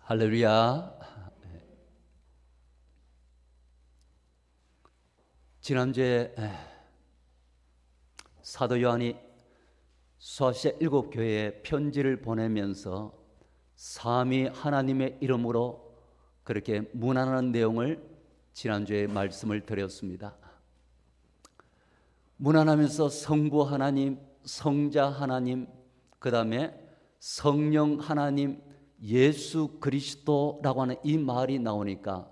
할렐루야. 지난주에 사도 요한이 소아시아 7교회에 편지를 보내면서 삼위 하나님의 이름으로 그렇게 문안하는 내용을 지난주에 말씀을 드렸습니다. 문안하면서 성부 하나님, 성자 하나님, 그 다음에 성령 하나님, 예수 그리스도라고 하는 이 말이 나오니까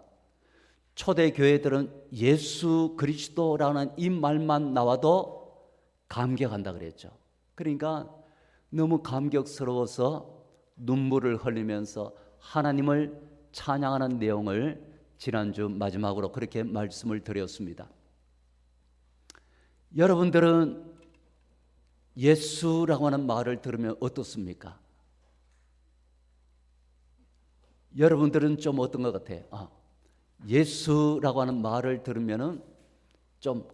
초대 교회들은 예수 그리스도라는 이 말만 나와도 감격한다 그랬죠. 그러니까 너무 감격스러워서 눈물을 흘리면서 하나님을 찬양하는 내용을 지난주 마지막으로 그렇게 말씀을 드렸습니다. 여러분들은 예수라고 하는 말을 들으면 어떻습니까? 여러분들은 좀 어떤 것 같아요? 예수라고 하는 말을 들으면은 좀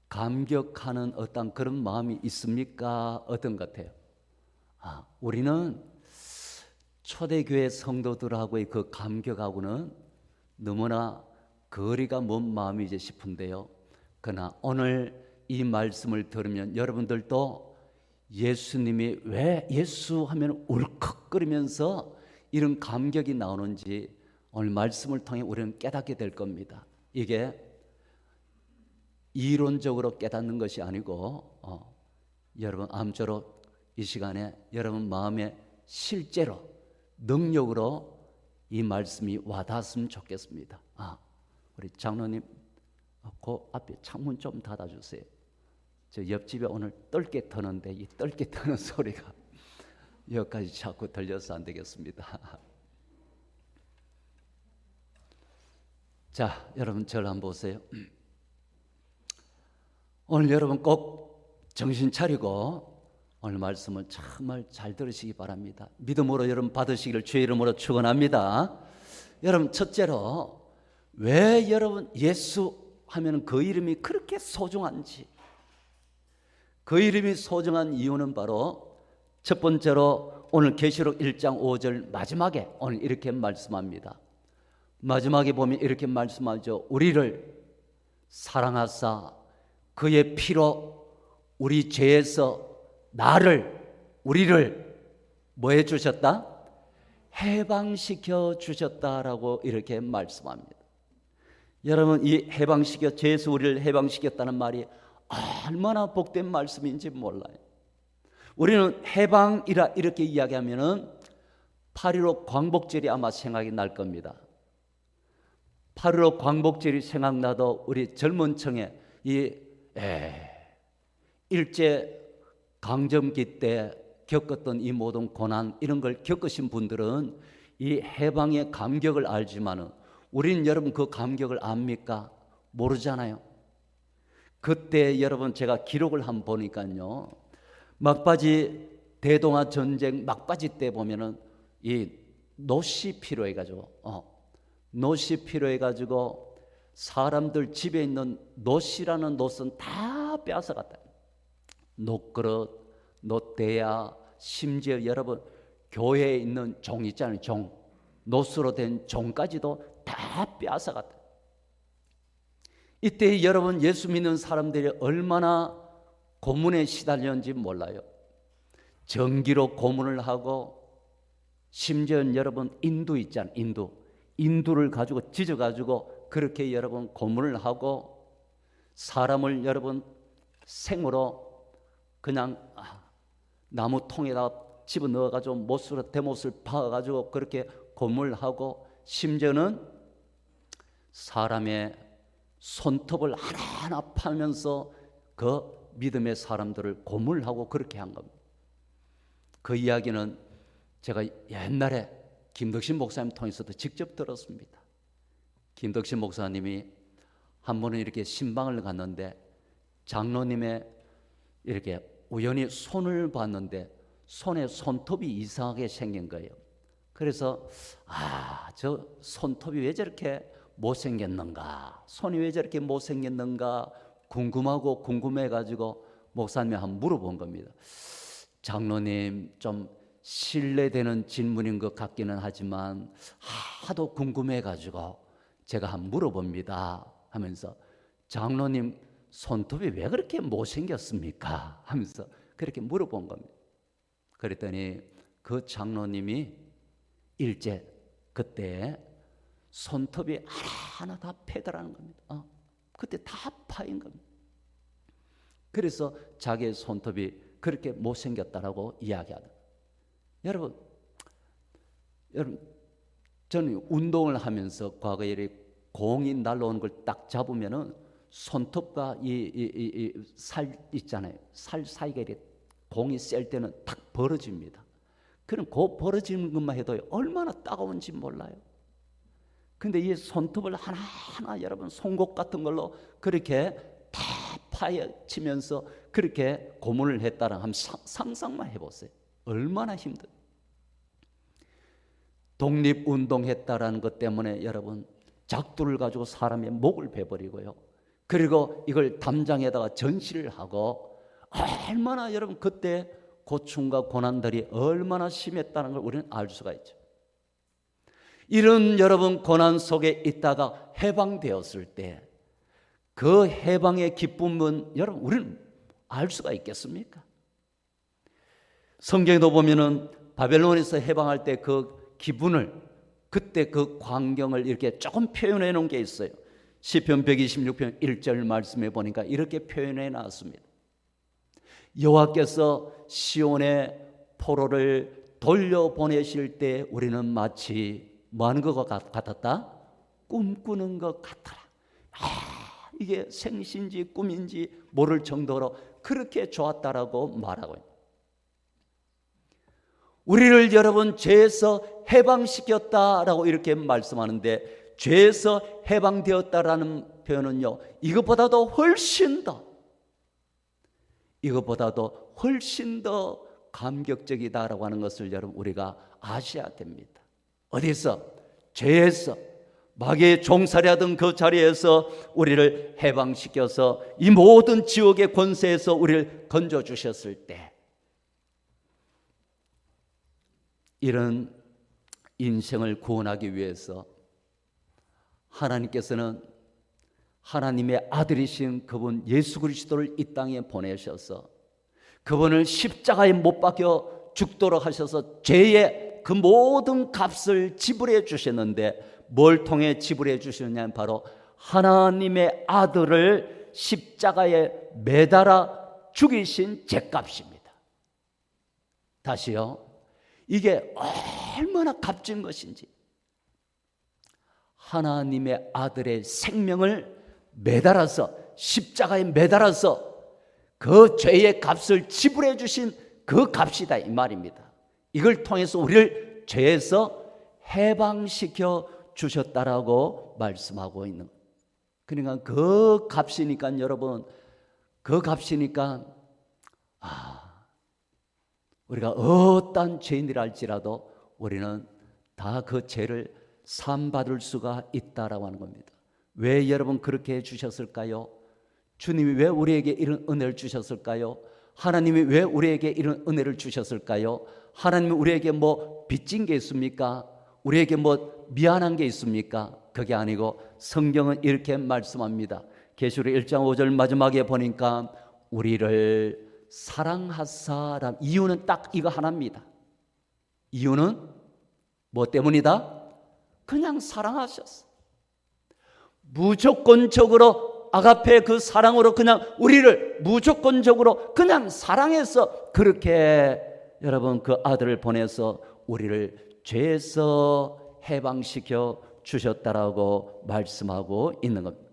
감격하는 어떤 그런 마음이 있습니까? 어떤 것 같아요? 우리는 초대교회 성도들하고의 그 감격하고는 너무나 거리가 먼 마음이지 싶은데요. 그러나 오늘 이 말씀을 들으면 여러분들도 예수님이 왜 예수 하면 울컥거리면서 이런 감격이 나오는지 오늘 말씀을 통해 우리는 깨닫게 될 겁니다. 이게 이론적으로 깨닫는 것이 아니고 여러분 암초로 이 시간에 여러분 마음에 실제로 능력으로 이 말씀이 와닿았으면 좋겠습니다. 우리 장로님 그 앞에 창문 좀 닫아주세요. 저 옆집에 오늘 떫게 터는데 이 떫게 터는 소리가 여기까지 자꾸 들려서 안 되겠습니다. 자, 여러분 저를 한번 보세요. 오늘 여러분 꼭 정신 차리고 오늘 말씀을 정말 잘 들으시기 바랍니다. 믿음으로 여러분 받으시기를 주의 이름으로 축원합니다. 여러분 첫째로 왜 여러분 예수 하면 그 이름이 그렇게 소중한지, 그 이름이 소중한 이유는 바로 첫 번째로 오늘 계시록 1장 5절 마지막에 오늘 이렇게 말씀합니다. 마지막에 보면 이렇게 말씀하죠. 우리를 사랑하사 그의 피로 우리 죄에서 우리를 뭐 해주셨다? 해방시켜 주셨다라고 이렇게 말씀합니다. 여러분 이 해방시켜 죄에서 우리를 해방시켰다는 말이 얼마나 복된 말씀인지 몰라요. 우리는 해방이라 이렇게 이야기하면은 8.15 광복절이 아마 생각이 날 겁니다. 8.15 광복절이 생각나도 우리 젊은 층에 이 일제 강점기 때 겪었던 이 모든 고난 이런 걸 겪으신 분들은 이 해방의 감격을 알지만은 우리는 여러분 그 감격을 압니까? 모르잖아요. 그때 여러분 제가 기록을 한번 보니까요. 막바지 대동아 전쟁 막바지 때 보면은 이 노시 필요해가지고 사람들 집에 있는 노시라는 노선 다 빼앗아갔다. 노그릇, 노대야, 심지어 여러분 교회에 있는 종 있잖아요. 종, 노스로 된 종까지도 다 빼앗아갔다. 이때 여러분 예수 믿는 사람들이 얼마나 고문에 시달렸는지 몰라요. 전기로 고문을 하고 심지어 여러분 인두 있잖아요. 인두를 가지고 찢어가지고 그렇게 여러분 고문을 하고 사람을 여러분 생으로 그냥 나무 통에다 집어넣어가지고 못으로 대못을 박아가지고 그렇게 고문을 하고 심지어는 사람의 손톱을 하나하나 파면서 그 믿음의 사람들을 고문하고 그렇게 한 겁니다. 그 이야기는 제가 옛날에 김덕신 목사님 통해서도 직접 들었습니다. 김덕신 목사님이 한 번은 이렇게 신방을 갔는데 장로님의 이렇게 우연히 손을 봤는데 손에 손톱이 이상하게 생긴 거예요. 그래서 저 손톱이 왜 저렇게 못생겼는가, 손이 왜 저렇게 못생겼는가 궁금해가지고 목사님이 한번 물어본 겁니다. 장로님 좀 신뢰되는 질문인 것 같기는 하지만 하도 궁금해가지고 제가 한번 물어봅니다 하면서 장로님 손톱이 왜 그렇게 못생겼습니까? 하면서 그렇게 물어본 겁니다. 그랬더니 그 장로님이 일제 그때 손톱이 하나하나 다 패더라는 겁니다. 그때 다 파인 겁니다. 그래서 자기의 손톱이 그렇게 못생겼다라고 이야기하다. 여러분 저는 운동을 하면서 과거에 공이 날라오는 걸 딱 잡으면은 손톱과 이 살 있잖아요. 살 사이가 이렇게 공이 셀 때는 탁 벌어집니다. 그럼 그 벌어지는 것만 해도 얼마나 따가운지 몰라요. 근데 이 손톱을 하나하나 여러분 송곳 같은 걸로 그렇게 다 파헤치면서 그렇게 고문을 했다는 한번 상상만 해보세요. 얼마나 힘들어요. 독립운동했다라는 것 때문에 여러분 작두를 가지고 사람의 목을 베버리고요. 그리고 이걸 담장에다가 전시를 하고 얼마나 여러분 그때 고충과 고난들이 얼마나 심했다는 걸 우리는 알 수가 있죠. 이런 여러분 고난 속에 있다가 해방되었을 때 그 해방의 기쁨은 여러분 우리는 알 수가 있겠습니까? 성경에도 보면은 바벨론에서 해방할 때 그 기분을 그때 그 광경을 이렇게 조금 표현해 놓은 게 있어요. 시편 126편 1절 말씀에 보니까 이렇게 표현해 놨습니다. 여호와께서 시온의 포로를 돌려보내실 때 우리는 마치 뭐 하는 것 같았다? 꿈꾸는 것 같더라. 이게 생신지 꿈인지 모를 정도로 그렇게 좋았다라고 말하고 있습니다. 우리를 여러분 죄에서 해방시켰다라고 이렇게 말씀하는데 죄에서 해방되었다라는 표현은요, 이것보다도 훨씬 더 감격적이다라고 하는 것을 여러분 우리가 아셔야 됩니다. 어디서? 죄에서 마귀의 종살이하던 그 자리에서 우리를 해방시켜서 이 모든 지옥의 권세에서 우리를 건져주셨을 때 이런 인생을 구원하기 위해서 하나님께서는 하나님의 아들이신 그분 예수 그리스도를 이 땅에 보내셔서 그분을 십자가에 못 박혀 죽도록 하셔서 죄의 그 모든 값을 지불해 주셨는데 뭘 통해 지불해 주셨냐면 바로 하나님의 아들을 십자가에 매달아 죽이신 죄값입니다. 다시요. 이게 얼마나 값진 것인지. 하나님의 아들의 생명을 매달아서 십자가에 매달아서 그 죄의 값을 지불해 주신 그 값이다 이 말입니다. 이걸 통해서 우리를 죄에서 해방시켜 주셨다라고 말씀하고 있는 거예요. 그러니까 그 값이니까 여러분 그 값이니까 우리가 어떤 죄인이라 할지라도 우리는 다 그 죄를 사함받을 수가 있다라고 하는 겁니다. 왜 여러분 그렇게 해주셨을까요? 주님이 왜 우리에게 이런 은혜를 주셨을까요? 하나님이 왜 우리에게 이런 은혜를 주셨을까요? 하나님이 우리에게 뭐 빚진 게 있습니까? 우리에게 뭐 미안한 게 있습니까? 그게 아니고 성경은 이렇게 말씀합니다. 계시록 1장 5절 마지막에 보니까 우리를 사랑하사, 이유는 딱 이거 하나입니다. 이유는 뭐 때문이다? 그냥 사랑하셨어. 무조건적으로 아가페 그 사랑으로 그냥 우리를 무조건적으로 그냥 사랑해서 그렇게 여러분 그 아들을 보내서 우리를 죄에서 해방시켜 주셨다라고 말씀하고 있는 겁니다.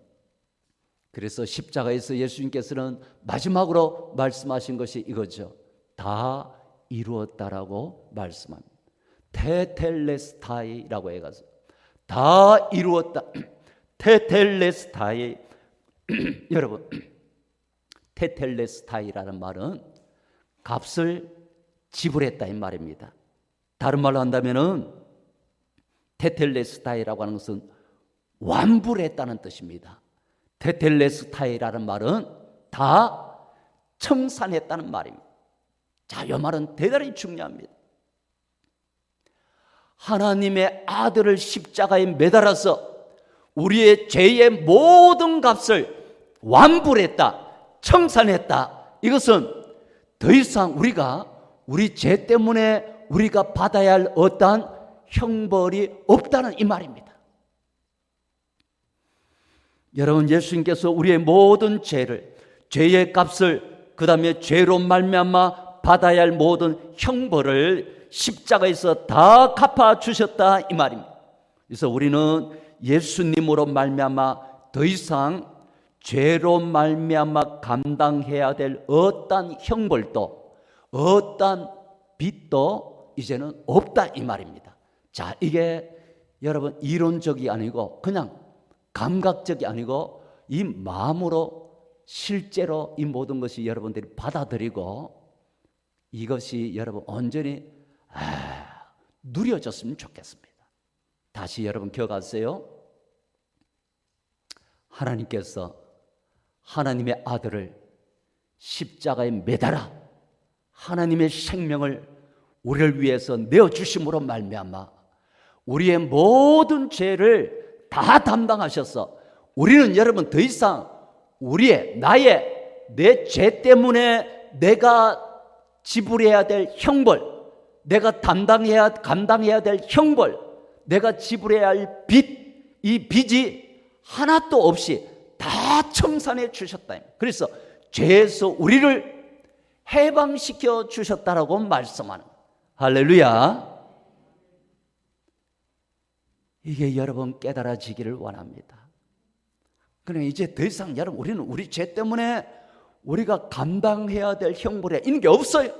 그래서 십자가에서 예수님께서는 마지막으로 말씀하신 것이 이거죠. 다 이루었다라고 말씀합니다. 테텔레스타이라고 해가지고 다 이루었다. 테텔레스타이 여러분 테텔레스타이라는 말은 값을 지불했다 이 말입니다. 다른 말로 한다면은 테텔레스타이라고 하는 것은 완불 했다는 뜻입니다. 테텔레스타이라는 말은 다 청산했다는 말입니다. 자, 이 말은 대단히 중요합니다. 하나님의 아들을 십자가에 매달아서 우리의 죄의 모든 값을 완불했다, 청산했다. 이것은 더 이상 우리 죄 때문에 우리가 받아야 할 어떠한 형벌이 없다는 이 말입니다. 여러분, 예수님께서 우리의 모든 죄의 값을, 그 다음에 죄로 말미암아 받아야 할 모든 형벌을 십자가에서 다 갚아주셨다 이 말입니다. 그래서 우리는 예수님으로 말미암아 더 이상 죄로 말미암아 감당해야 될 어떠한 형벌도 어떠한 빚도 이제는 없다 이 말입니다. 자, 이게 여러분 이론적이 아니고 그냥 감각적이 아니고 이 마음으로 실제로 이 모든 것이 여러분들이 받아들이고 이것이 여러분 온전히 누려졌으면 좋겠습니다. 다시 여러분 기억하세요. 하나님께서 하나님의 아들을 십자가에 매달아 하나님의 생명을 우리를 위해서 내어주심으로 말미암아 우리의 모든 죄를 다 담당하셔서 우리는 여러분 더 이상 내 죄 때문에 내가 지불해야 될 형벌, 내가 감당해야 될 형벌, 내가 지불해야 할 빚, 이 빚이 하나도 없이 다 청산해 주셨다. 그래서 죄에서 우리를 해방시켜 주셨다라고 말씀하는 거예요. 할렐루야. 이게 여러분 깨달아지기를 원합니다. 그러니까 이제 더 이상 여러분 우리는 우리 죄 때문에 우리가 감당해야 될 형벌에 있는 게 없어요.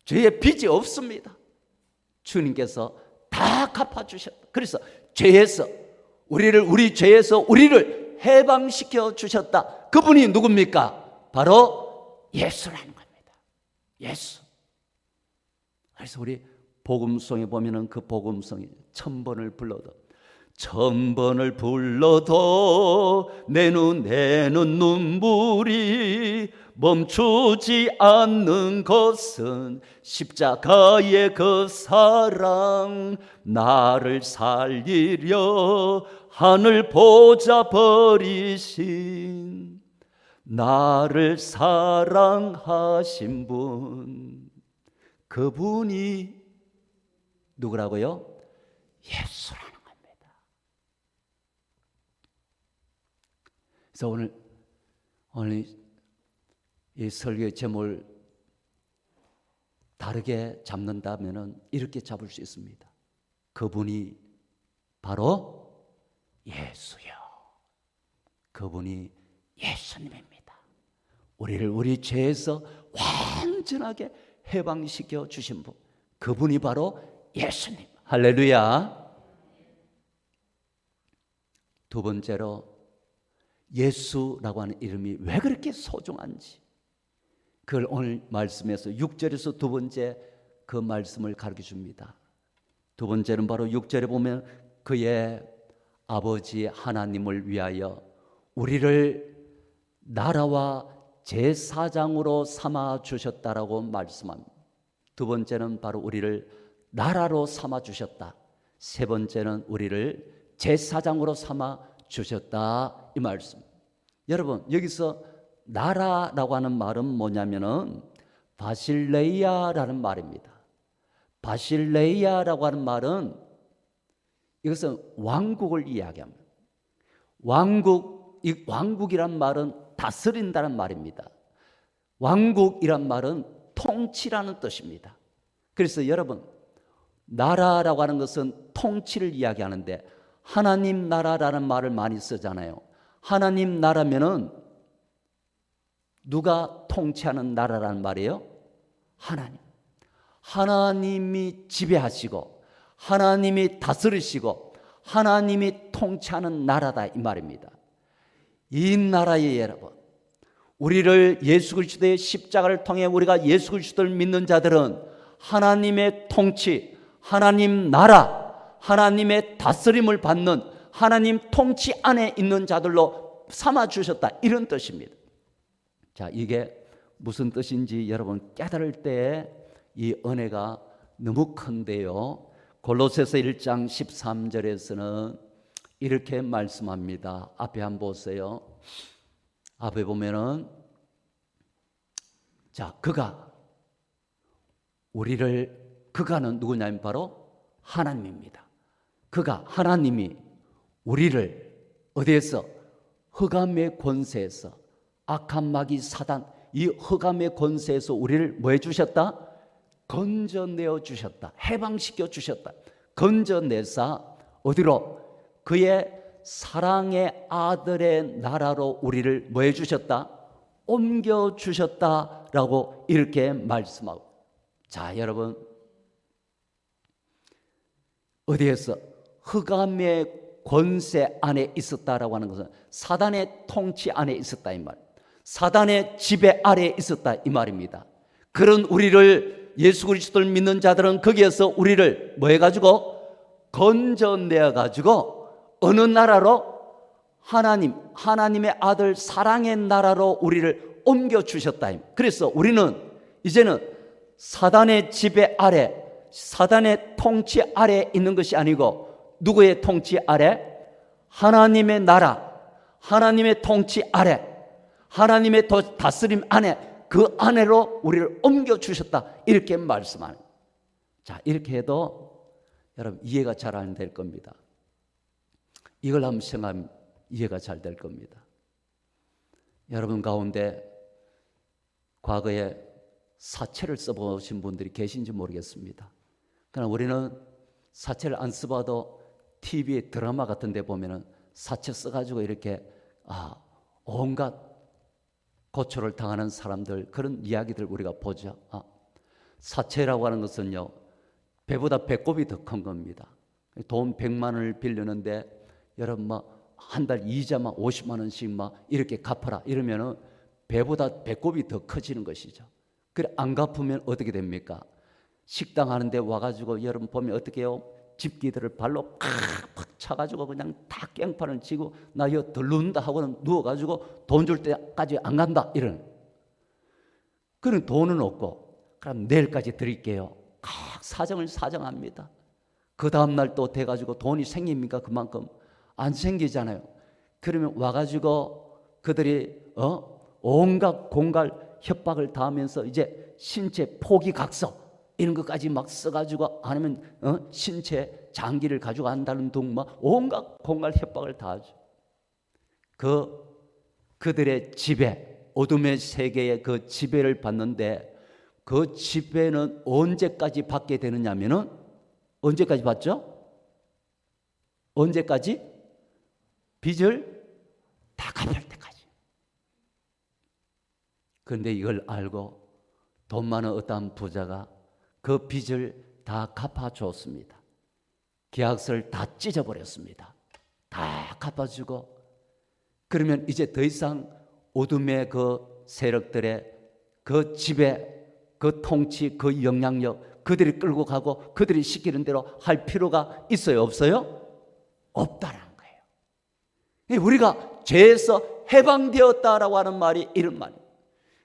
죄의 빚이 없습니다. 주님께서 다 갚아주셨다. 그래서 우리 죄에서 우리를 해방시켜 주셨다. 그분이 누굽니까? 바로 예수라는 겁니다. 예수. 그래서 우리 복음송에 보면은 그 복음송이 1000번을 불러도 내 눈에는 눈물이 멈추지 않는 것은 십자가의 그 사랑, 나를 살리려 하늘 보좌 버리신 나를 사랑하신 분, 그분이 누구라고요? 예수라는 겁니다. 그래서 오늘 이 설교의 제목을 다르게 잡는다면 이렇게 잡을 수 있습니다. 그분이 바로 예수요. 그분이 예수님입니다. 우리를 우리 죄에서 완전하게 해방시켜 주신 분, 그분이 바로 예수님. 할렐루야. 두 번째로 예수라고 하는 이름이 왜 그렇게 소중한지 그걸 오늘 말씀에서 6절에서 두 번째 그 말씀을 가르쳐 줍니다. 두 번째는 바로 6절에 보면 그의 아버지 하나님을 위하여 우리를 나라와 제사장으로 삼아 주셨다라고 말씀합니다. 두 번째는 바로 우리를 나라로 삼아 주셨다. 세 번째는 우리를 제사장으로 삼아 주셨다 이 말씀. 여러분 여기서 나라라고 하는 말은 뭐냐면은 바실레이아라는 말입니다. 바실레이아라고 하는 말은 이것은 왕국을 이야기합니다. 왕국이란 말은 다스린다는 말입니다. 왕국이란 말은 통치라는 뜻입니다. 그래서 여러분 나라라고 하는 것은 통치를 이야기하는데 하나님 나라라는 말을 많이 쓰잖아요. 하나님 나라면은 누가 통치하는 나라라는 말이에요? 하나님. 하나님이 지배하시고 하나님이 다스리시고 하나님이 통치하는 나라다 이 말입니다. 이 나라에 여러분 우리를 예수 그리스도의 십자가를 통해 우리가 예수 그리스도를 믿는 자들은 하나님의 통치, 하나님 나라, 하나님의 다스림을 받는 하나님 통치 안에 있는 자들로 삼아주셨다 이런 뜻입니다. 자, 이게 무슨 뜻인지 여러분 깨달을 때 이 은혜가 너무 큰데요. 골로새서 1장 13절에서는 이렇게 말씀합니다. 앞에 한번 보세요. 앞에 보면은 자, 그가는 누구냐면 바로 하나님입니다. 하나님이 우리를 어디에서? 흑암의 권세에서, 악한 마귀 사단, 이 흑암의 권세에서 우리를 뭐 해주셨다? 건져내어 주셨다. 해방시켜 주셨다. 건져내사 어디로? 그의 사랑의 아들의 나라로 우리를 뭐 해주셨다? 옮겨주셨다라고 이렇게 말씀하고. 자, 여러분, 어디에서? 흑암의 권세 안에 있었다라고 하는 것은 사단의 통치 안에 있었다 이 말, 사단의 지배 아래에 있었다 이 말입니다. 그런 우리를, 예수 그리스도를 믿는 자들은 거기에서 우리를 뭐 해가지고? 건져내어가지고 어느 나라로? 하나님의 아들 사랑의 나라로 우리를 옮겨주셨다. 그래서 우리는 이제는 사단의 지배 아래, 사단의 통치 아래에 있는 것이 아니고 누구의 통치 아래? 하나님의 나라, 하나님의 통치 아래, 하나님의 다스림 안에, 그 안으로 우리를 옮겨주셨다 이렇게 말씀하는. 자, 이렇게 해도 여러분 이해가 잘 안 될 겁니다. 이걸 한번 생각하면 이해가 잘 될 겁니다. 여러분 가운데 과거에 사채를 써보신 분들이 계신지 모르겠습니다. 그러나 우리는 사채를 안 써봐도 TV에 드라마 같은 데 보면은 사채 써가지고 이렇게 온갖 고초를 당하는 사람들, 그런 이야기들 우리가 보죠. 사채라고 하는 것은요, 배보다 배꼽이 더 큰 겁니다. 돈 100만 원을 빌렸는데 여러분 한 달 이자만 50만 원씩 이렇게 갚아라 이러면은 배보다 배꼽이 더 커지는 것이죠. 그래 안 갚으면 어떻게 됩니까? 식당 하는데 와가지고 여러분 보면 어떻게 해요? 집기들을 발로 팍팍 차가지고 그냥 다 깽판을 치고 나 이거 덜 누운다 하고는 누워가지고 돈 줄 때까지 안 간다 이런. 그런 돈은 없고 그럼 내일까지 드릴게요. 각 사정을 사정합니다. 그 다음날 또 돼가지고 돈이 생깁니까? 그만큼 안 생기잖아요. 그러면 와가지고 그들이 온갖 공갈 협박을 당하면서 이제 신체 포기각서 이런 것까지 막 써가지고 아니면 신체 장기를 가지고 간다는 등 온갖 공갈 협박을 다 하죠. 그들의 지배, 어둠의 세계의 그 지배를 받는데 그 지배는 언제까지 받게 되느냐면은 언제까지 받죠? 언제까지? 빚을 다 갚을 때까지. 그런데 이걸 알고 돈 많은 어떤 부자가 그 빚을 다 갚아줬습니다. 계약서를 다 찢어버렸습니다. 다 갚아주고 그러면 이제 더 이상 어둠의 그 세력들의 그 지배, 그 통치, 그 영향력 그들이 끌고 가고 그들이 시키는 대로 할 필요가 있어요? 없어요? 없다는 거예요. 우리가 죄에서 해방되었다라고 하는 말이 이런 말이에요.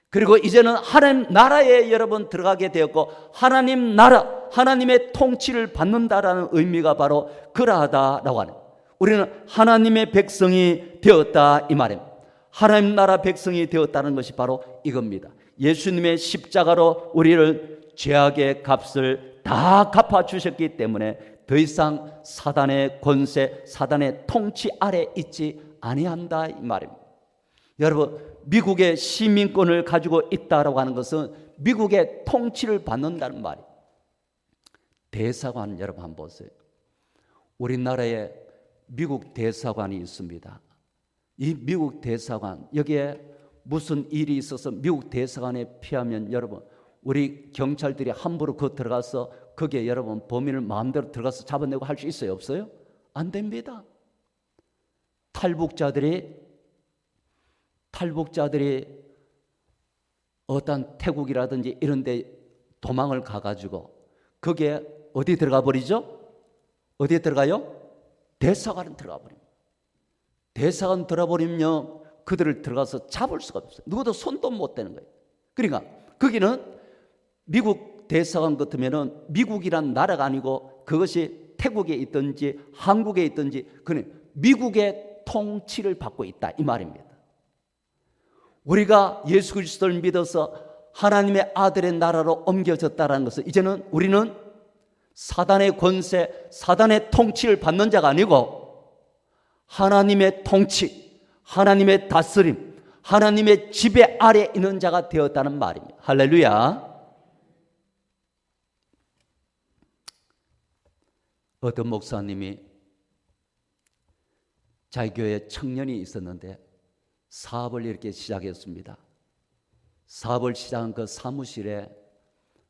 그리고 이제는 하나님 나라에 여러분 들어가게 되었고 하나님 나라, 하나님의 통치를 받는다라는 의미가 바로 그러하다라고 하는, 우리는 하나님의 백성이 되었다 이 말입니다. 하나님 나라 백성이 되었다는 것이 바로 이겁니다. 예수님의 십자가로 우리를 죄악의 값을 다 갚아주셨기 때문에 더 이상 사단의 권세, 사단의 통치 아래 있지 아니한다 이 말입니다. 여러분 미국의 시민권을 가지고 있다라고 하는 것은 미국의 통치를 받는다는 말이에요. 대사관 여러분 한번 보세요. 우리나라에 미국 대사관이 있습니다. 이 미국 대사관, 여기에 무슨 일이 있어서 미국 대사관에 피하면 여러분 우리 경찰들이 함부로 들어가서 거기에 여러분 범인을 마음대로 들어가서 잡아내고 할 수 있어요? 없어요? 안 됩니다. 탈북자들이 어떤 태국이라든지 이런 데 도망을 가가지고 거기에 어디 들어가 버리죠? 어디에 들어가요? 대사관에 들어가 버립니다. 대사관 들어가 버리면 그들을 들어가서 잡을 수가 없어요. 누구도 손도 못 대는 거예요. 그러니까 거기는 미국 대사관 같으면은 미국이란 나라가 아니고 그것이 태국에 있든지 한국에 있든지 그는 미국의 통치를 받고 있다 이 말입니다. 우리가 예수 그리스도를 믿어서 하나님의 아들의 나라로 옮겨졌다는 것은 이제는 우리는 사단의 권세, 사단의 통치를 받는 자가 아니고 하나님의 통치, 하나님의 다스림, 하나님의 지배 아래 있는 자가 되었다는 말입니다. 할렐루야. 어떤 목사님이 자기 교회에 청년이 있었는데 사업을 이렇게 시작했습니다. 사업을 시작한 그 사무실에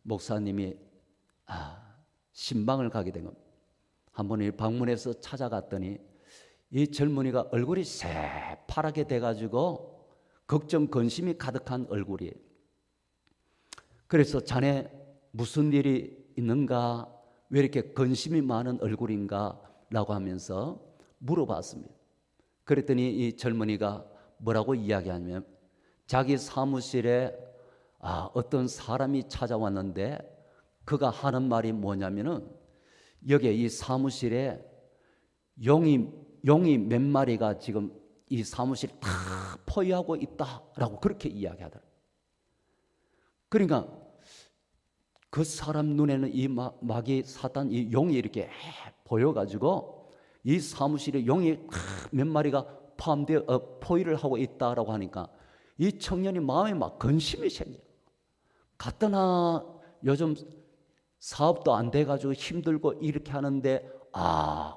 목사님이 신방을 가게 된 겁니다. 한번 방문해서 찾아갔더니 이 젊은이가 얼굴이 새파랗게 돼가지고 걱정 근심이 가득한 얼굴이에요. 그래서 자네 무슨 일이 있는가? 왜 이렇게 근심이 많은 얼굴인가? 라고 하면서 물어봤습니다. 그랬더니 이 젊은이가 뭐라고 이야기하냐면 자기 사무실에 어떤 사람이 찾아왔는데 그가 하는 말이 뭐냐면은 여기에 이 사무실에 용이 몇 마리가 지금 이 사무실 다 포위하고 있다라고 그렇게 이야기하더라고요. 그러니까 그 사람 눈에는 이 마귀 사탄 이 용이 이렇게 보여가지고 이 사무실에 용이 몇 마리가 포함되어 포위를 하고 있다라고 하니까 이 청년이 마음에 막 근심이 생겨. 갔더나 요즘 사업도 안 돼가지고 힘들고 이렇게 하는데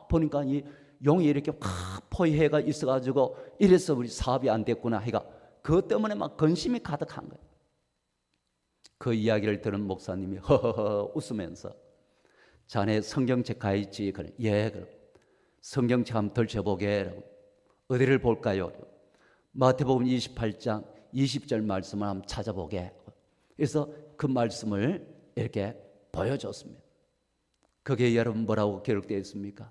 보니까 이 용이 이렇게 확 포위해가 있어가지고 이래서 우리 사업이 안 됐구나 해가 그것 때문에 막 근심이 가득한 거예요. 그 이야기를 들은 목사님이 허허허 웃으면서 자네 성경책 가 있지? 그래. 예, 그럼 성경책 한번 덜쳐보게. 어디를 볼까요? 마태복음 28장 20절 말씀을 한번 찾아보게. 그래서 그 말씀을 이렇게 보여줬습니다. 거기에 여러분 뭐라고 기록되어 있습니까?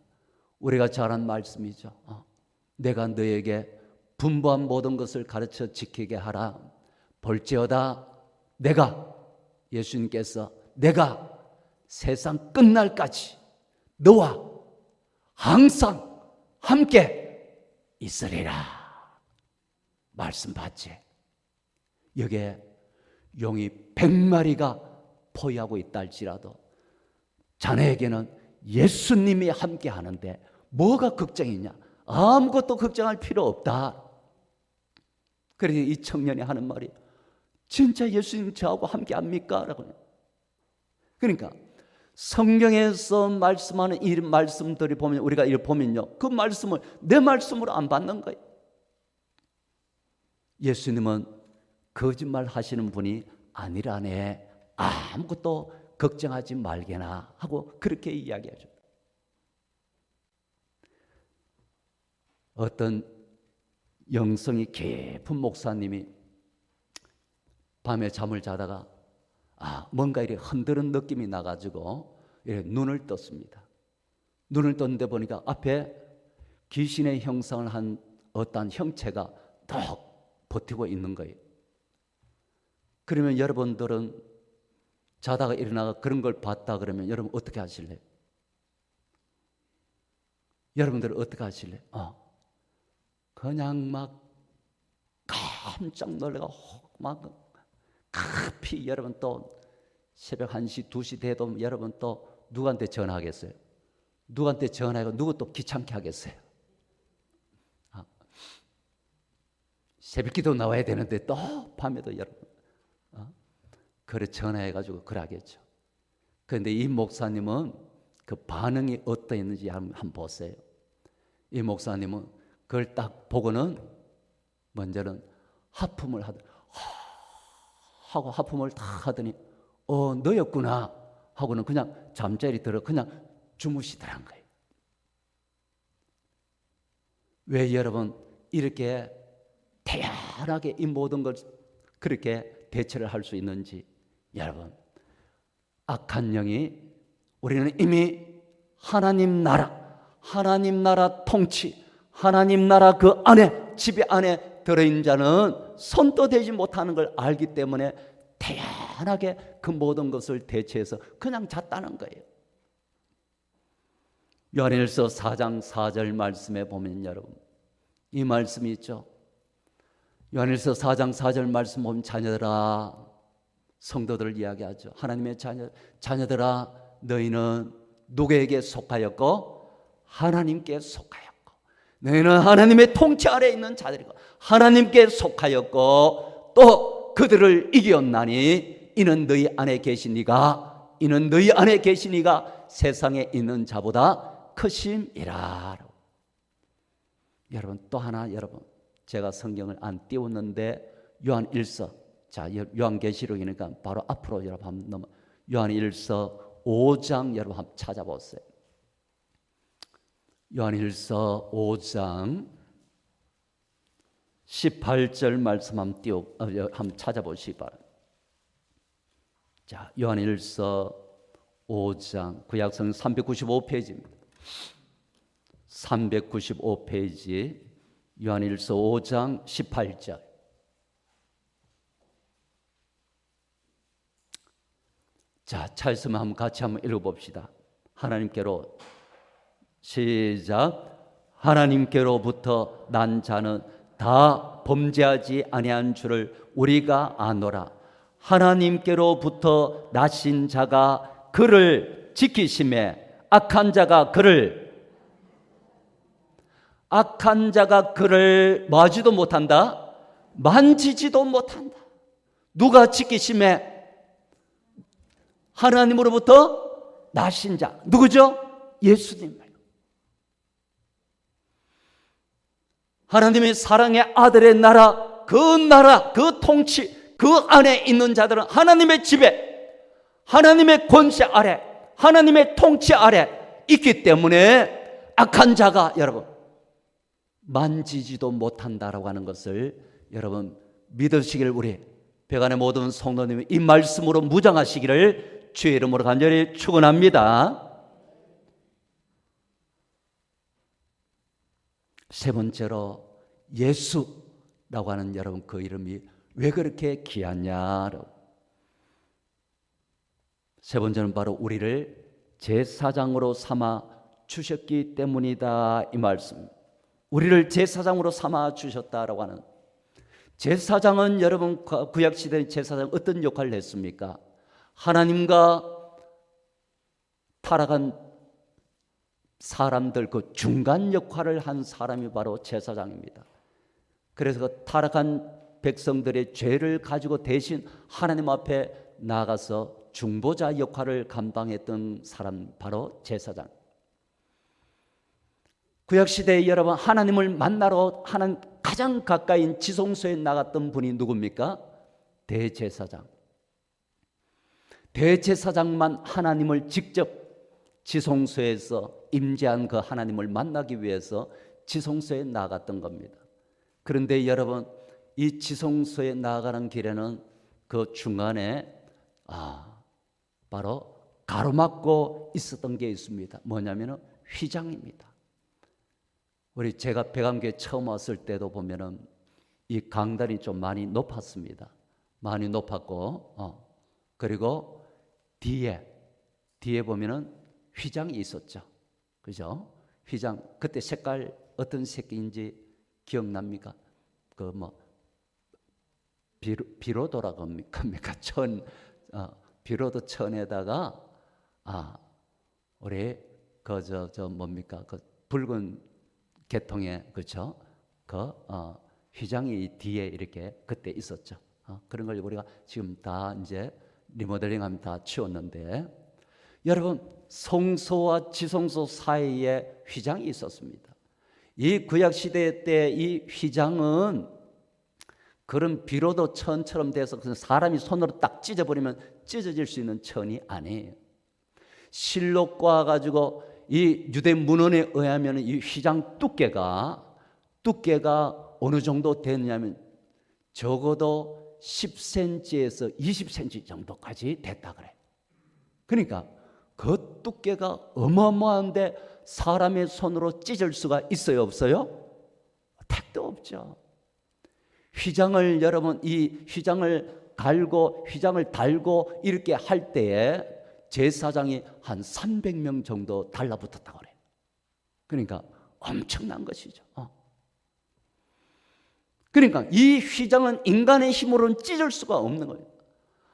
우리가 잘 아는 말씀이죠. 내가 너에게 분부한 모든 것을 가르쳐 지키게 하라. 볼지어다 내가 예수님께서 내가 세상 끝날까지 너와 항상 함께 있으리라. 말씀 봤지? 여기에 용이 100마리가 포위하고 있다 할지라도 자네에게는 예수님이 함께 하는데 뭐가 걱정이냐? 아무것도 걱정할 필요 없다. 그래서 이 청년이 하는 말이 진짜 예수님 저하고 함께 합니까? 라고. 그러니까 성경에서 말씀하는 이 말씀들이 보면 우리가 이렇게 보면요, 그 말씀을 내 말씀으로 안 받는 거예요. 예수님은 거짓말 하시는 분이 아니라네. 아무것도 걱정하지 말게나 하고 그렇게 이야기하죠. 어떤 영성이 깊은 목사님이 밤에 잠을 자다가 뭔가 이렇게 흔드는 느낌이 나가지고 이렇게 눈을 떴습니다. 눈을 떴는데 보니까 앞에 귀신의 형상을 한 어떤 형체가 더 버티고 있는 거예요. 그러면 여러분들은 자다가 일어나가 그런 걸 봤다 그러면 여러분 어떻게 하실래요? 여러분들은 어떻게 하실래요? 그냥 막 깜짝 놀래가 막 급히 여러분 또 새벽 1시, 2시 돼도 여러분 또 누구한테 전화하겠어요? 누구한테 전화하고 누구 또 귀찮게 하겠어요? 새벽기도 나와야 되는데 또 밤에도 여러분 그래 전화해가지고 그러겠죠. 그런데 이 목사님은 그 반응이 어떠했는지 한번 보세요. 이 목사님은 그걸 딱 보고는 먼저는 하품을 하고 하품을 다 하더니 너였구나 하고는 그냥 잠자리 들어 그냥 주무시더란 거예요. 왜 여러분 이렇게 태연하게 이 모든 걸 그렇게 대처를 할 수 있는지 여러분 악한 영이 우리는 이미 하나님 나라 통치 하나님 나라 그 안에 지배 안에 들어있는 자는 손도 대지 못하는 걸 알기 때문에 태연 편안하게 그 모든 것을 대체해서 그냥 잤다는 거예요. 요한일서 4장 4절 말씀에 보면 여러분 이 말씀이 있죠. 요한일서 4장 4절 말씀 보면 자녀들아, 성도들을 이야기하죠. 하나님의 자녀들아, 너희는 누구에게 속하였고 하나님께 속하였고, 너희는 하나님의 통치 아래에 있는 자들이고 하나님께 속하였고 또 그들을 이겼나니 이는 너희 안에 계시니가 세상에 있는 자보다 크심이라. 여러분 또 하나, 여러분 제가 성경을 안 띄웠는데 요한일서, 자 요한계시록이니까 바로 앞으로 여러분 한번 넘어, 요한일서 5장 여러분 한번 찾아보세요. 요한일서 5장 18절 말씀 한번 찾아보시기 바랍니다. 자, 요한일서 5장 구약성경 395페이지입니다. 395페이지 요한일서 5장 18절. 자, 찾으면 한번 같이 한번 읽어봅시다. 하나님께로, 시작. 하나님께로부터 난 자는 다 범죄하지 아니한 줄을 우리가 아노라. 하나님께로부터 나신 자가 그를 지키심에 악한 자가 그를 마지도 못한다, 만지지도 못한다. 누가 지키심에? 하나님으로부터 나신 자, 누구죠? 예수님. 하나님의 사랑의 아들의 나라, 그 통치, 그 안에 있는 자들은 하나님의 지배, 하나님의 권세 아래, 하나님의 통치 아래 있기 때문에 악한 자가 여러분 만지지도 못한다라고 하는 것을 여러분 믿으시길, 우리 백안의 모든 성도님이 이 말씀으로 무장하시기를 주의 이름으로 간절히 축원합니다. 세 번째로 예수라고 하는 여러분 그 이름이 왜 그렇게 귀하냐? 세 번째는 바로 우리를 제사장으로 삼아 주셨기 때문이다, 이 말씀. 우리를 제사장으로 삼아 주셨다라고 하는, 제사장은 여러분 구약시대 제사장 어떤 역할을 했습니까? 하나님과 타락한 사람들 그 중간 역할을 한 사람이 바로 제사장입니다. 그래서 그 타락한 백성들의 죄를 가지고 대신 하나님 앞에 나가서 중보자 역할을 감당했던 사람 바로 제사장. 구약시대에 여러분 하나님을 만나러 하나님 가장 가까이인 지성소에 나갔던 분이 누굽니까? 대제사장. 대제사장만 하나님을 직접 지성소에서 임재한 그 하나님을 만나기 위해서 지성소에 나갔던 겁니다. 그런데 여러분 이 지성소에 나가는 길에는 그 중간에 바로 가로막고 있었던 게 있습니다. 뭐냐면은 휘장입니다. 우리 제가 백암교회 처음 왔을 때도 보면은 이 강단이 좀 많이 높았습니다. 많이 높았고 그리고 뒤에 보면은 휘장이 있었죠. 그죠? 휘장 그때 색깔 어떤 색인지 기억납니까? 그 뭐 비로도라고 합니까? 비로도 천에다가 우리 뭡니까? 그 붉은 계통의 그죠? 휘장이 뒤에 이렇게 그때 있었죠. 그런 걸 우리가 지금 다 이제 리모델링하면 다 치웠는데, 여러분 성소와 지성소 사이에 휘장이 있었습니다. 이 구약 시대 때 이 휘장은 그런 비로도 천처럼 돼서 사람이 손으로 딱 찢어버리면 찢어질 수 있는 천이 아니에요. 실록과 가지고 이 유대 문헌에 의하면 이 휘장 두께가 어느 정도 되느냐면 적어도 10cm에서 20cm 정도까지 됐다 그래. 그러니까 그 두께가 어마어마한데 사람의 손으로 찢을 수가 있어요, 없어요? 택도 없죠. 휘장을 여러분 이 휘장을 갈고 휘장을 달고 이렇게 할 때에 제사장이 한 300명 정도 달라붙었다고 그래요. 그러니까 엄청난 것이죠. 그러니까 이 휘장은 인간의 힘으로는 찢을 수가 없는 거예요.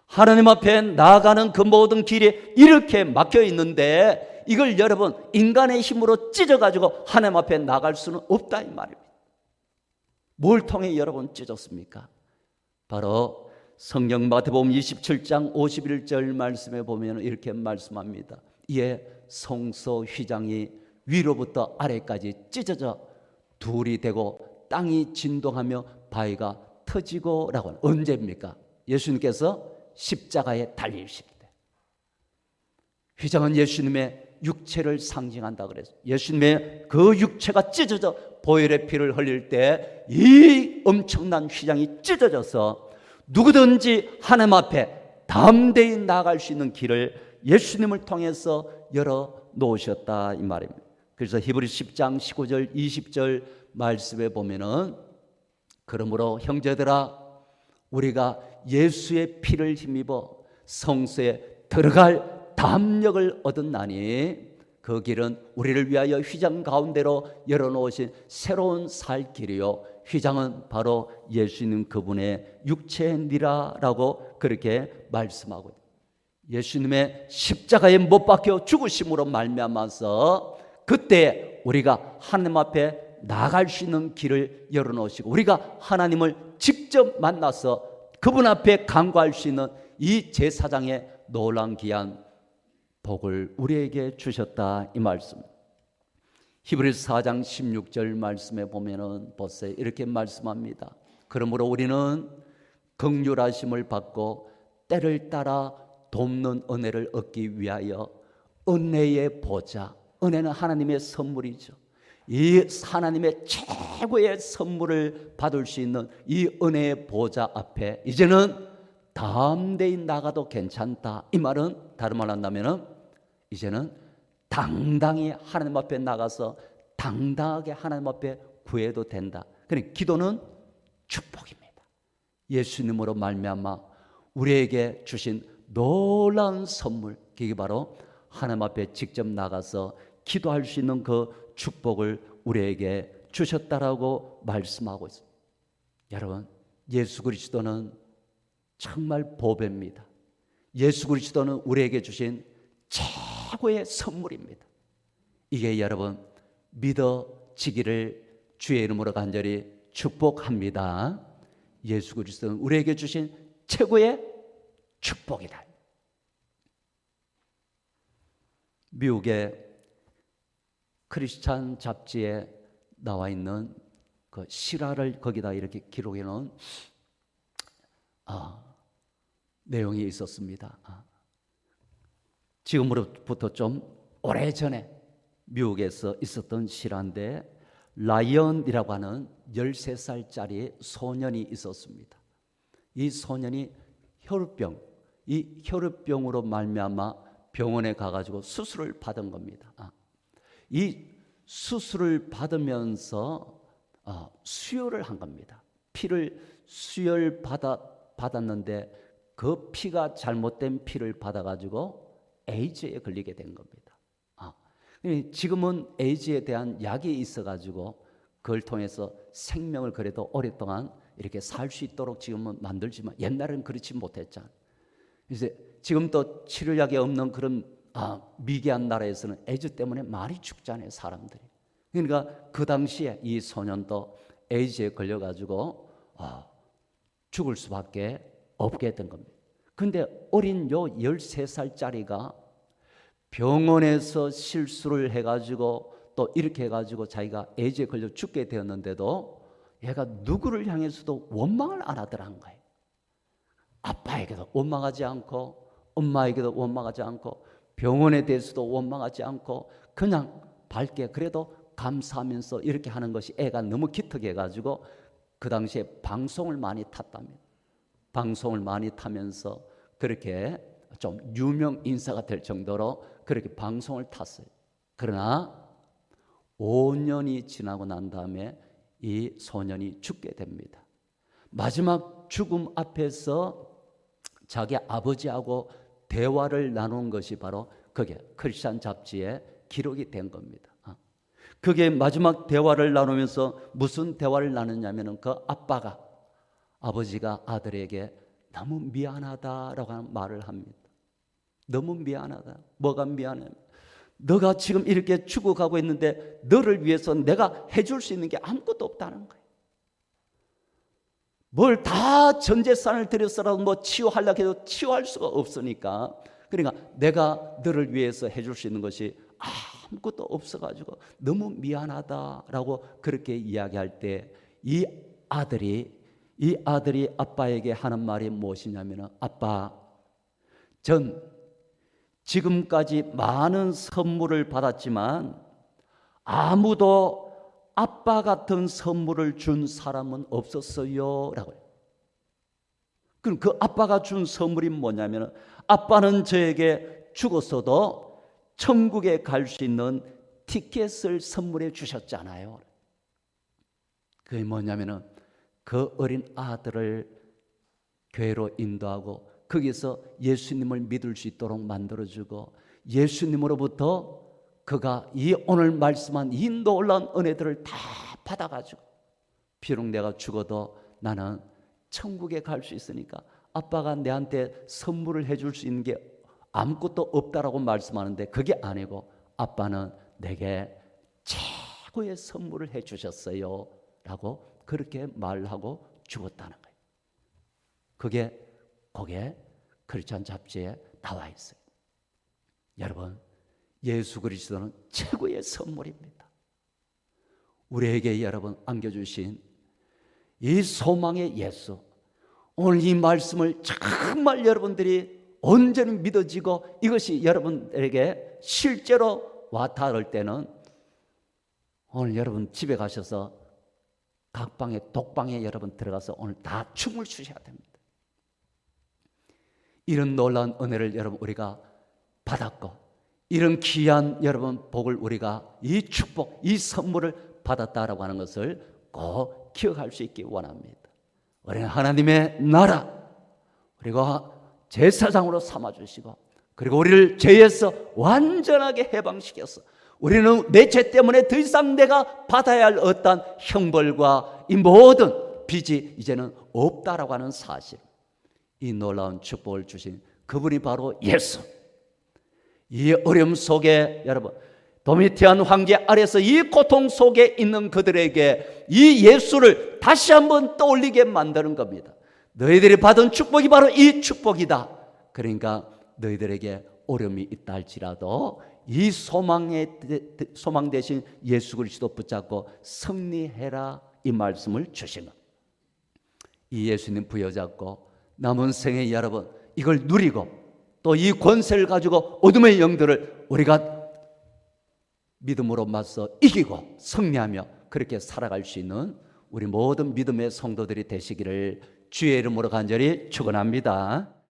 하나님 앞에 나아가는 그 모든 길이 이렇게 막혀 있는데 이걸 여러분 인간의 힘으로 찢어가지고 하나님 앞에 나갈 수는 없다 이 말입니다. 뭘 통해 여러분 찢었습니까? 바로 성경 마태복음 27장 51절 말씀에 보면 이렇게 말씀합니다. 이에 성소 휘장이 위로부터 아래까지 찢어져 둘이 되고 땅이 진동하며 바위가 터지고 라고 하는, 언제입니까? 예수님께서 십자가에 달리실 때. 휘장은 예수님의 육체를 상징한다 그랬어요. 예수님의 그 육체가 찢어져 보혈의 피를 흘릴 때 이 엄청난 휘장이 찢어져서 누구든지 하나님 앞에 담대히 나아갈 수 있는 길을 예수님을 통해서 열어 놓으셨다 이 말입니다. 그래서 히브리서 10장 19절 20절 말씀에 보면은 그러므로 형제들아 우리가 예수의 피를 힘입어 성소에 들어갈 담력을 얻었나니 그 길은 우리를 위하여 휘장 가운데로 열어놓으신 새로운 살 길이요 휘장은 바로 예수님 그분의 육체니라라고 그렇게 말씀하고 예수님의 십자가에 못 박혀 죽으심으로 말미암아서 그때 우리가 하나님 앞에 나아갈 수 있는 길을 열어놓으시고 우리가 하나님을 직접 만나서 그분 앞에 간구할 수 있는 이 제사장의 놀라운 귀한 복을 우리에게 주셨다 이 말씀. 히브리서 4장 16절 말씀에 보면은 보세요. 이렇게 말씀합니다. 그러므로 우리는 긍휼하심을 받고 때를 따라 돕는 은혜를 얻기 위하여 은혜의 보좌, 은혜는 하나님의 선물이죠. 이 하나님의 최고의 선물을 받을 수 있는 이 은혜의 보좌 앞에 이제는 담대히 나가도 괜찮다. 이 말은 다른 말 한다면 이제는 당당히 하나님 앞에 나가서 당당하게 하나님 앞에 구해도 된다. 그러니까 기도는 축복입니다. 예수님으로 말미암아 우리에게 주신 놀라운 선물, 그게 바로 하나님 앞에 직접 나가서 기도할 수 있는 그 축복을 우리에게 주셨다라고 말씀하고 있습니다. 여러분, 예수 그리스도는 정말 보배입니다. 예수 그리스도는 우리에게 주신 최고의 선물입니다. 이게 여러분 믿어지기를 주의 이름으로 간절히 축복합니다. 예수 그리스도는 우리에게 주신 최고의 축복이다. 미국의 크리스찬 잡지에 나와 있는 그 실화를 거기다 이렇게 기록해 놓은 내용이 있었습니다. 지금으로부터 좀 오래전에 미국에서 있었던 실화인데 라이언이라고 하는 13살짜리 소년이 있었습니다. 이 소년이 혈우병, 이 혈우병으로 말미암아 병원에 가가지고 수술을 받은 겁니다. 이 수술을 받으면서 수혈을 한 겁니다. 피를 수혈 받았는데 그 피가 잘못된 피를 받아가지고 에이즈에 걸리게 된 겁니다. 지금은 에이즈에 대한 약이 있어가지고 그걸 통해서 생명을 그래도 오랫동안 이렇게 살 수 있도록 지금은 만들지만 옛날에는 그렇지 못했잖아요. 이제 지금도 치료약이 없는 그런 미개한 나라에서는 에이즈 때문에 많이 죽잖아요, 사람들이. 그러니까 그 당시에 이 소년도 에이즈에 걸려가지고 죽을 수밖에 없게 된 겁니다. 근데 어린 요 13살짜리가 병원에서 실수를 해가지고 또 이렇게 해가지고 자기가 에이즈에 걸려 죽게 되었는데도 얘가 누구를 향해서도 원망을 안 하더라는 거예요. 아빠에게도 원망하지 않고 엄마에게도 원망하지 않고 병원에 대해서도 원망하지 않고 그냥 밝게 그래도 감사하면서 이렇게 하는 것이 애가 너무 기특해가지고 그 당시에 방송을 많이 탔답니다. 방송을 많이 타면서 그렇게 좀 유명 인사가 될 정도로 그렇게 방송을 탔어요. 그러나 5년이 지나고 난 다음에 이 소년이 죽게 됩니다. 마지막 죽음 앞에서 자기 아버지하고 대화를 나눈 것이 바로 그게 크리스찬 잡지에 기록이 된 겁니다. 그게 마지막 대화를 나누면서 무슨 대화를 나누냐면은 그 아버지가 아들에게 너무 미안하다라고 하는 말을 합니다. 너무 미안하다. 뭐가 미안해? 너가 지금 이렇게 죽어가고 있는데 너를 위해서 내가 해줄 수 있는 게 아무것도 없다는 거예요. 뭘 다 전 재산을 들여서라도 뭐 치유하려고 해도 치유할 수가 없으니까, 그러니까 내가 너를 위해서 해줄 수 있는 것이 아무것도 없어가지고 너무 미안하다라고 그렇게 이야기할 때 이 아들이 아빠에게 하는 말이 무엇이냐면, 아빠, 전 지금까지 많은 선물을 받았지만 아무도 아빠 같은 선물을 준 사람은 없었어요 라고 해요. 그럼 그 아빠가 준 선물이 뭐냐면, 아빠는 저에게 죽었어도 천국에 갈 수 있는 티켓을 선물해 주셨잖아요. 그게 뭐냐면 그 어린 아들을 교회로 인도하고 거기서 예수님을 믿을 수 있도록 만들어주고, 예수님으로부터 그가 이 오늘 말씀한 이 놀라운 은혜들을 다 받아가지고, 비록 내가 죽어도 나는 천국에 갈 수 있으니까 아빠가 내한테 선물을 해줄 수 있는 게 아무것도 없다라고 말씀하는데, 그게 아니고 아빠는 내게 최고의 선물을 해주셨어요 라고 그렇게 말하고 죽었다는 거예요. 그게 크리스찬 잡지에 나와 있어요. 여러분, 예수 그리스도는 최고의 선물입니다. 우리에게 여러분 안겨주신 이 소망의 예수, 오늘 이 말씀을 정말 여러분들이 온전히 믿어지고 이것이 여러분들에게 실제로 와닿을 때는 오늘 여러분 집에 가셔서 각 방에 독방에 여러분 들어가서 오늘 다 춤을 추셔야 됩니다. 이런 놀라운 은혜를 여러분 우리가 받았고, 이런 귀한 여러분 복을 우리가 이 축복, 이 선물을 받았다라고 하는 것을 꼭 기억할 수 있기 원합니다. 우리는 하나님의 나라, 그리고 제사장으로 삼아주시고, 그리고 우리를 죄에서 완전하게 해방시켰어. 우리는 내 죄 때문에 더 이상 내가 받아야 할 어떤 형벌과 이 모든 빚이 이제는 없다라고 하는 사실, 이 놀라운 축복을 주신 그분이 바로 예수. 이 어려움 속에 여러분, 도미티안 황제 아래서 이 고통 속에 있는 그들에게 이 예수를 다시 한번 떠올리게 만드는 겁니다. 너희들이 받은 축복이 바로 이 축복이다. 그러니까 너희들에게 어려움이 있다 할지라도 이 소망 대신 예수 그리스도 붙잡고 승리해라, 이 말씀을 주신 것. 이 예수님 부여잡고 남은 생에 여러분 이걸 누리고, 또 이 권세를 가지고 어둠의 영들을 우리가 믿음으로 맞서 이기고 승리하며 그렇게 살아갈 수 있는 우리 모든 믿음의 성도들이 되시기를 주의 이름으로 간절히 축원합니다.